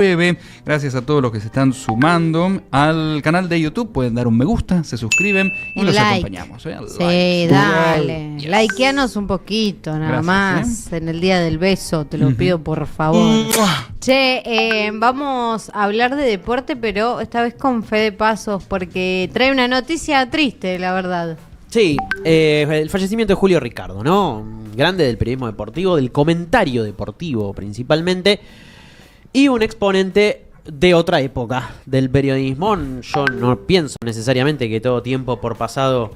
breve. Gracias a todos los que se están sumando al canal de YouTube. Pueden dar un me gusta, se suscriben y los acompañamos. Sí, dale. Yes. Likeanos un poquito, nada gracias, más. En el día del beso, te lo pido por favor. Che, vamos a hablar de deporte, pero esta vez con Fede Pasos, porque trae una noticia triste, la verdad. Sí, el fallecimiento de Julio Ricardo, ¿no? Grande del periodismo deportivo, del comentario deportivo principalmente, y un exponente de otra época del periodismo. Yo no pienso necesariamente que todo tiempo por pasado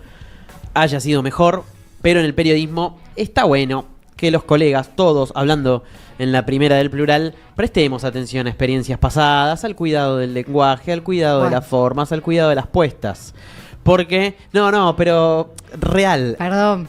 haya sido mejor, pero en el periodismo está bueno que los colegas, todos hablando en la primera del plural, prestemos atención a experiencias pasadas, al cuidado del lenguaje, al cuidado de las formas, al cuidado de las puestas. Porque, pero real. Perdón.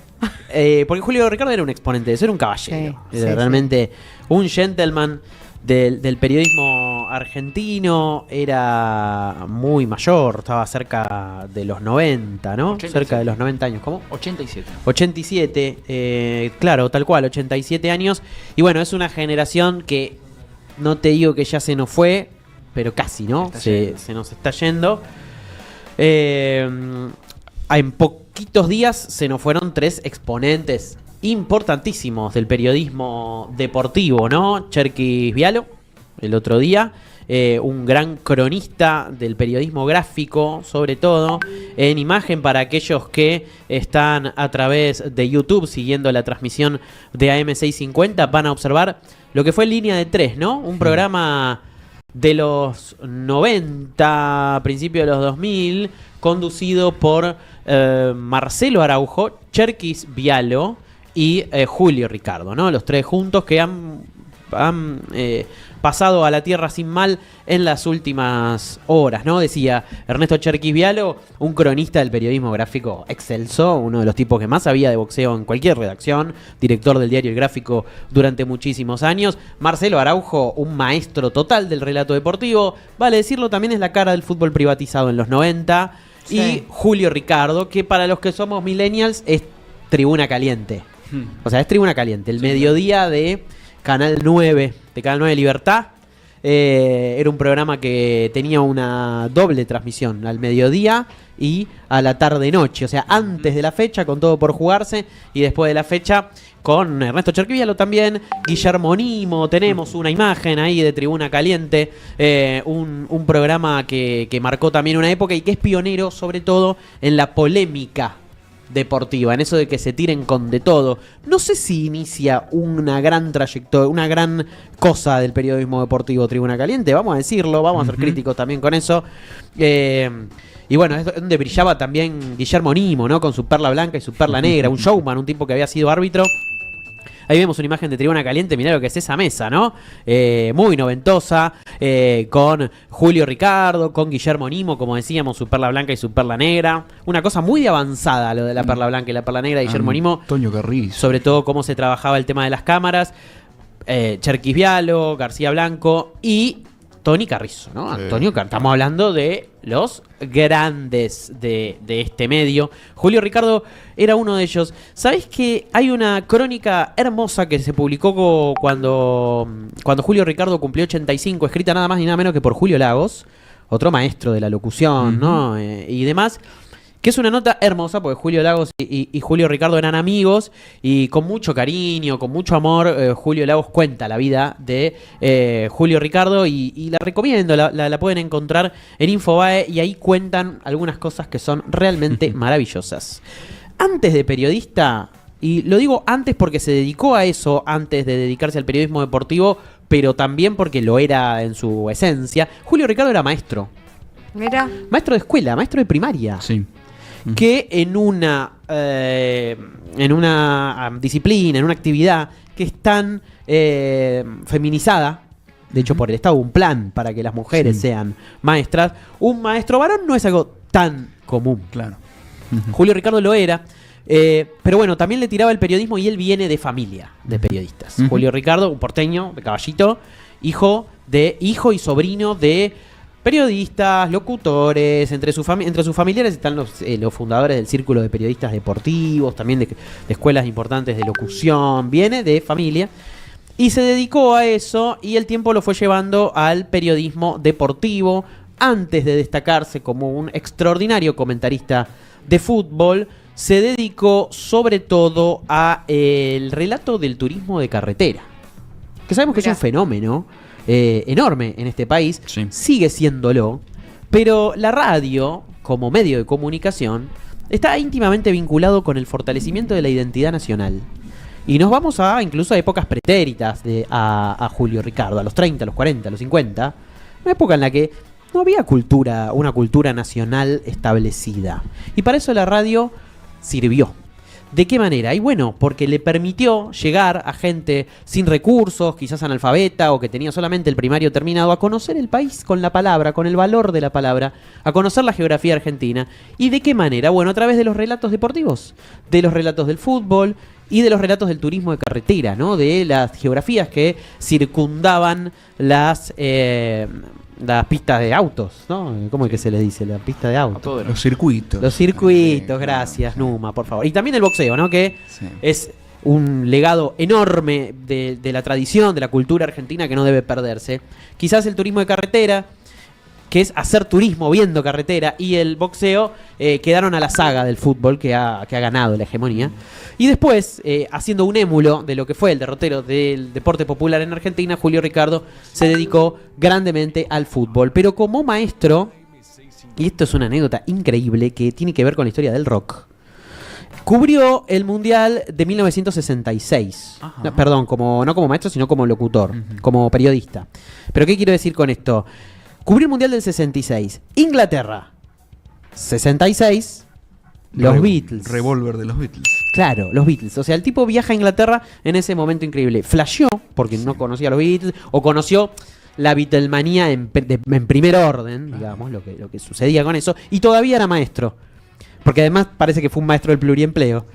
Porque Julio Ricardo era un exponente de eso, era un caballero. Sí, Era realmente un gentleman del periodismo argentino, era muy mayor, estaba cerca de los 90, ¿no? 87. Cerca de los 90 años, ¿cómo? 87. 87, claro, tal cual, 87 años. Y bueno, es una generación que no te digo que ya se nos fue, pero casi, ¿no? Se nos está yendo. En poquitos días se nos fueron 3 exponentes importantísimos del periodismo deportivo, ¿no? Cherkis Vialo, el otro día, un gran cronista del periodismo gráfico, sobre todo en imagen para aquellos que están a través de YouTube siguiendo la transmisión de AM650, van a observar lo que fue Línea de 3, ¿no? Un programa de los 90, principios de los 2000, conducido por Marcelo Araujo, Cherkis Vialo y Julio Ricardo, ¿no? Los 3 juntos que han pasado a la tierra sin mal en las últimas horas, ¿no? Decía Ernesto Cherkis Vialo, un cronista del periodismo gráfico excelso, uno de los tipos que más sabía de boxeo en cualquier redacción, director del diario El Gráfico durante muchísimos años. Marcelo Araujo, un maestro total del relato deportivo, vale decirlo, también es la cara del fútbol privatizado en los 90. Sí. Y Julio Ricardo, que para los que somos millennials es Tribuna Caliente. O sea, es Tribuna Caliente, el mediodía de Canal 9, de Canal 9 Libertad. Era un programa que tenía una doble transmisión, al mediodía y a la tarde-noche. O sea, antes de la fecha con todo por jugarse y después de la fecha con Ernesto Cherkis Vialo también, Guillermo Nimo. Tenemos una imagen ahí de Tribuna Caliente, un programa que marcó también una época y que es pionero sobre todo en la polémica deportiva, en eso de que se tiren con de todo. No sé si inicia una gran trayectoria, una gran cosa del periodismo deportivo Tribuna Caliente, vamos a decirlo, vamos a ser críticos también con eso. Y bueno, es donde brillaba también Guillermo Nimo, ¿no? Con su perla blanca y su perla negra, un showman, un tipo que había sido árbitro. Ahí vemos una imagen de Tribuna Caliente, mirá lo que es esa mesa, ¿no? Muy noventosa, con Julio Ricardo, con Guillermo Nimo, como decíamos, su perla blanca y su perla negra. Una cosa muy avanzada lo de la perla blanca y la perla negra de Guillermo Nimo. Antonio Carrizo. Sobre todo cómo se trabajaba el tema de las cámaras. Cherkis Vialo, García Blanco y Tony Carrizo, ¿no? Antonio, estamos hablando de los grandes de este medio. Julio Ricardo era uno de ellos. ¿Sabés que hay una crónica hermosa que se publicó cuando Julio Ricardo cumplió 85, escrita nada más ni nada menos que por Julio Lagos, otro maestro de la locución, ¿no? Y demás. Que es una nota hermosa porque Julio Lagos y Julio Ricardo eran amigos y con mucho cariño, con mucho amor, Julio Lagos cuenta la vida de Julio Ricardo y la recomiendo, la pueden encontrar en Infobae y ahí cuentan algunas cosas que son realmente maravillosas. Antes de periodista, y lo digo antes porque se dedicó a eso, antes de dedicarse al periodismo deportivo, pero también porque lo era en su esencia, Julio Ricardo era maestro. Mira. Maestro de escuela, maestro de primaria. Sí. Que en una disciplina, en una actividad que es tan feminizada, de hecho por el Estado un plan para que las mujeres sean maestras, un maestro varón no es algo tan común. Claro. Julio Ricardo lo era, pero bueno, también le tiraba el periodismo y él viene de familia de periodistas. Julio Ricardo, un porteño de Caballito, hijo y sobrino de periodistas, locutores, entre sus familiares están los fundadores del Círculo de Periodistas Deportivos, también de escuelas importantes de locución, viene de familia. Y se dedicó a eso y el tiempo lo fue llevando al periodismo deportivo antes de destacarse como un extraordinario comentarista de fútbol. Se dedicó sobre todo a el relato del turismo de carretera, que sabemos que es un fenómeno enorme en este país, Sí. sigue siéndolo, pero la radio, como medio de comunicación, está íntimamente vinculado con el fortalecimiento de la identidad nacional. Y nos vamos incluso a épocas pretéritas a Julio Ricardo, a los 30, a los 40, a los 50, una época en la que no había una cultura nacional establecida. Y para eso la radio sirvió. ¿De qué manera? Y bueno, porque le permitió llegar a gente sin recursos, quizás analfabeta o que tenía solamente el primario terminado, a conocer el país con la palabra, con el valor de la palabra, a conocer la geografía argentina. ¿Y de qué manera? Bueno, a través de los relatos deportivos, de los relatos del fútbol y de los relatos del turismo de carretera, ¿no? De las geografías que circundaban las pistas de autos, ¿no? ¿Cómo es que se les dice? La pista de autos. Los circuitos. Los circuitos, gracias, Numa, por favor. Y también el boxeo, ¿no? Que Sí. es un legado enorme de la tradición, de la cultura argentina que no debe perderse. Quizás el turismo de carretera, que es hacer turismo viendo carretera, y el boxeo quedaron a la saga del fútbol que ha ganado la hegemonía. Y después, haciendo un émulo de lo que fue el derrotero del deporte popular en Argentina, Julio Ricardo se dedicó grandemente al fútbol. Pero como maestro, y esto es una anécdota increíble que tiene que ver con la historia del rock, cubrió el Mundial de 1966. Ajá. No, perdón, no como maestro, sino como locutor, como periodista. ¿Pero qué quiero decir con esto? Cubrió el Mundial del 66. Inglaterra, 66. Los Beatles. Revólver de los Beatles. Claro, los Beatles. O sea, el tipo viaja a Inglaterra en ese momento increíble. Flasheó, porque no conocía a los Beatles, o conoció la Beatlemanía en primer orden, digamos, lo que sucedía con eso, y todavía era maestro. Porque además parece que fue un maestro del pluriempleo.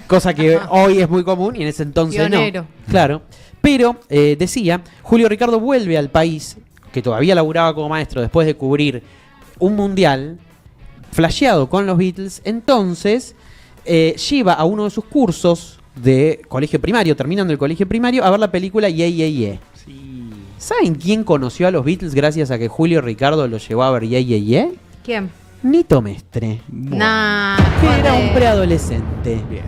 Cosa que hoy es muy común y en ese entonces Pionero. no. Claro. Pero, decía, Julio Ricardo vuelve al país, que todavía laburaba como maestro después de cubrir un mundial, flasheado con los Beatles. Entonces, lleva a uno de sus cursos de colegio primario, terminando el colegio primario, a ver la película Yeah, Yeah, Yeah. Sí. ¿Saben quién conoció a los Beatles gracias a que Julio Ricardo lo llevó a ver Yeah, Yeah, Yeah? ¿Quién? Nito Mestre, Nah, que era un joder. preadolescente. Bien.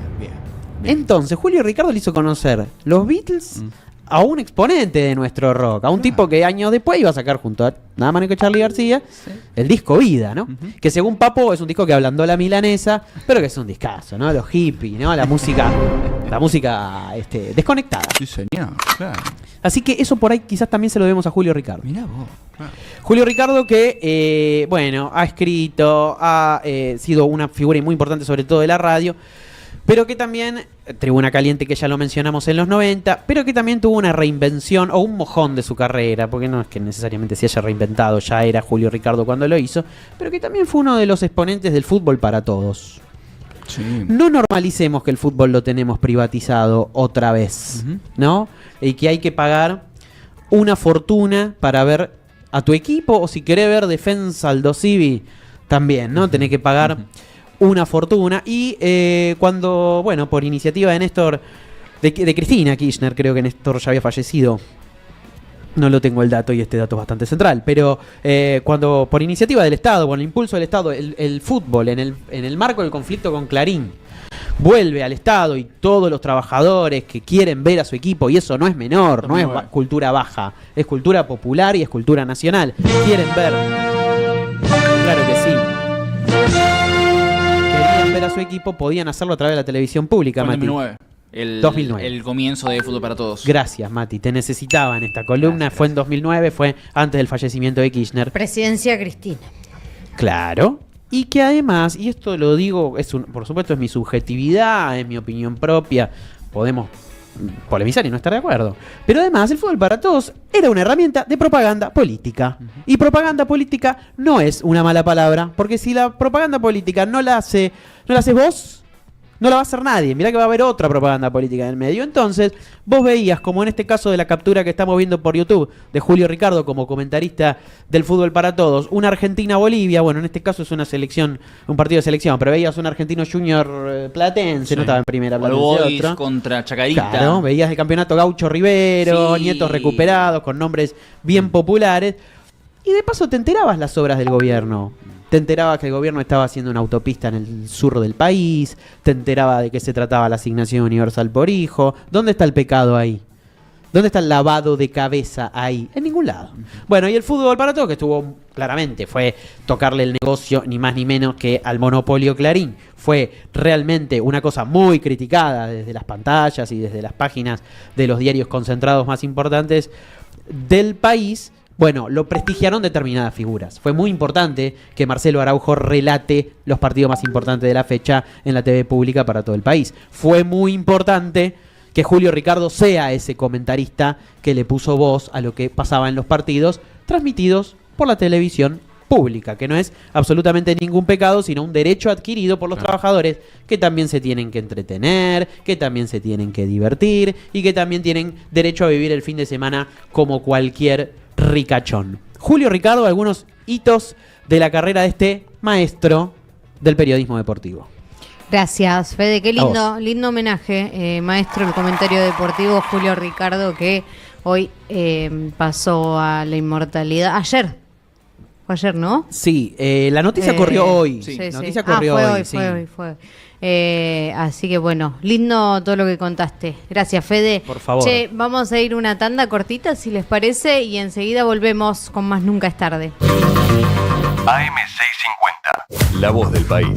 Entonces, Julio Ricardo le hizo conocer los Beatles a un exponente de nuestro rock, a un tipo que años después iba a sacar junto a nada más que Charly García el disco Vida, ¿no? Que según Papo es un disco que ablandó la milanesa, pero que es un discazo, ¿no? Los hippies, ¿no? La música desconectada. Sí, señor, claro. Así que eso por ahí quizás también se lo debemos a Julio Ricardo. Mirá vos, claro. Julio Ricardo que, ha escrito, ha sido una figura muy importante sobre todo de la radio, pero que también, Tribuna Caliente que ya lo mencionamos en los 90, pero que también tuvo una reinvención o un mojón de su carrera, porque no es que necesariamente se haya reinventado, ya era Julio Ricardo cuando lo hizo, pero que también fue uno de los exponentes del fútbol para todos. Sí. No normalicemos que el fútbol lo tenemos privatizado otra vez, ¿no? Y que hay que pagar una fortuna para ver a tu equipo, o si querés ver Defensa Aldo Civi, también, ¿no? Tenés que pagar una fortuna. Y cuando, por iniciativa de Néstor, de Cristina Kirchner, creo que Néstor ya había fallecido, no lo tengo el dato y este dato es bastante central, pero cuando por iniciativa del Estado, por el impulso del Estado, el fútbol en el marco del conflicto con Clarín vuelve al Estado y todos los trabajadores que quieren ver a su equipo, y eso no es menor, no es cultura baja, es cultura popular y es cultura nacional, quieren ver, claro que sí, querían ver a su equipo, podían hacerlo a través de la televisión pública, Fue en Mati. 2009. 2009. El comienzo de Fútbol para Todos. Gracias, Mati, te necesitaba en esta columna. Fue en 2009, fue antes del fallecimiento de Kirchner. Presidencia Cristina. Claro. Y que además, y esto lo digo, por supuesto es mi subjetividad, es mi opinión propia, podemos polemizar y no estar de acuerdo, pero además el Fútbol para Todos era una herramienta de propaganda política. Y propaganda política no es una mala palabra, porque si la propaganda política no la haces vos, no la va a hacer nadie. Mirá que va a haber otra propaganda política en el medio. Entonces, vos veías, como en este caso de la captura que estamos viendo por YouTube, de Julio Ricardo como comentarista del Fútbol para Todos, una Argentina-Bolivia, bueno, en este caso es una selección, un partido de selección, pero veías un argentino junior platense, no estaba en primera Boys otro. contra Chacarita. Claro, veías el campeonato Gaucho Rivero, Sí. nietos recuperados, con nombres bien populares. Y de paso te enterabas las obras del gobierno. Te enterabas que el gobierno estaba haciendo una autopista en el sur del país. Te enterabas de qué se trataba la asignación universal por hijo. ¿Dónde está el pecado ahí? ¿Dónde está el lavado de cabeza ahí? En ningún lado. Bueno, y el Fútbol para Todos, que estuvo claramente, fue tocarle el negocio ni más ni menos que al monopolio Clarín. Fue realmente una cosa muy criticada desde las pantallas y desde las páginas de los diarios concentrados más importantes del país. Bueno, lo prestigiaron determinadas figuras. Fue muy importante que Marcelo Araujo relate los partidos más importantes de la fecha en la TV pública para todo el país. Fue muy importante que Julio Ricardo sea ese comentarista que le puso voz a lo que pasaba en los partidos transmitidos por la televisión pública, que no es absolutamente ningún pecado, sino un derecho adquirido por los trabajadores, que también se tienen que entretener, que también se tienen que divertir y que también tienen derecho a vivir el fin de semana como cualquier ricachón. Julio Ricardo, algunos hitos de la carrera de este maestro del periodismo deportivo. Gracias, Fede. Qué lindo homenaje, maestro, el comentario deportivo Julio Ricardo, que hoy pasó a la inmortalidad. Ayer. Fue ayer, ¿no? Sí, la noticia corrió hoy. Sí, La sí. noticia corrió hoy. Sí. Fue hoy. Así que bueno, lindo todo lo que contaste. Gracias, Fede. Por favor. Che, vamos a ir una tanda cortita, si les parece, y enseguida volvemos con más Nunca es tarde. AM650, La Voz del País.